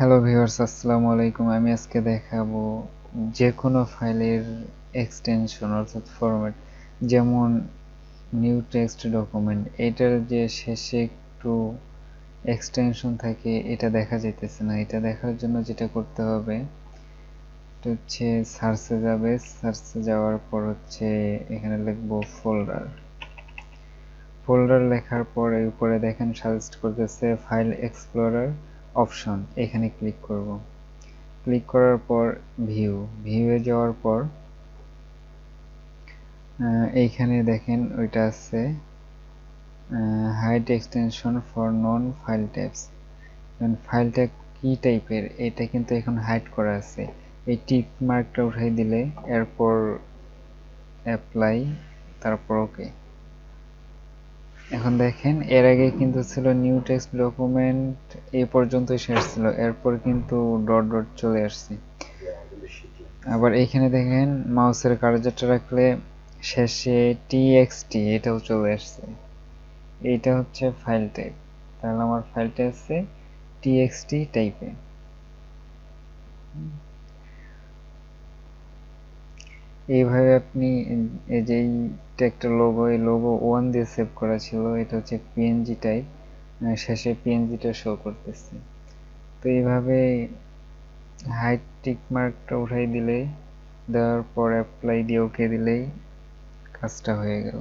Hello viewers, আসসালামু আলাইকুম। আমি আজকে দেখাবো যে কোনো ফাইলের এক্সটেনশন অর্থাৎ ফরম্যাট, যেমন নিউ টেক্সট ডকুমেন্ট। এটার যে শেষে একটু এক্সটেনশন থাকে, এটা দেখা যাইতেছে না। এটা দেখার জন্য যেটা করতে হবে এটা হচ্ছে সার্চে যাবে। সার্চে যাওয়ার পর হচ্ছে এখানে লিখবো ফোল্ডার। ফোল্ডার লেখার পর এর উপরে দেখেন সাজেস্ট করতেছে ফাইল এক্সপ্লোরার অপশন, এখানে ক্লিক করব। ক্লিক করার পর ভিউয়ে যাওয়ার পর এইখানে দেখেন ওইটা আছে hide extension for known file types. ফাইলটা কি টাইপের এটা কিন্তু এখন হাইড করা আছে। এই টিক মার্কটা উঠাই দিলে এরপর অ্যাপ্লাই, তারপর ওকে। এখন দেখেন এর আগে কিন্তু ছিল নিউ টেক্সট ডকুমেন্ট, এই পর্যন্তই শেষ ছিল, এরপর কিন্তু ডট ডট চলে আসছে। আবার এইখানে দেখেন মাউসের কার্সারটা রাখলে শেষে টিএক্সটি এটাও চলে আসছে। এইটা হচ্ছে ফাইল টাইপ। তাহলে আমার ফাইলটা আছে টিএক্সটি টাইপে। এইভাবে আপনি এই যে একটা লোগো, এই লোগো 1 দিয়ে সেভ করা ছিল, এটা হচ্ছে পিএনজি টাইপ, শেষে পিএনজিটা শো করতেছে। তো এইভাবে হাইড টিক মার্কটা উঠাই দিলে, দেওয়ার পর অ্যাপ্লাই দিয়ে ওকে দিলেই কাজটা হয়ে গেল।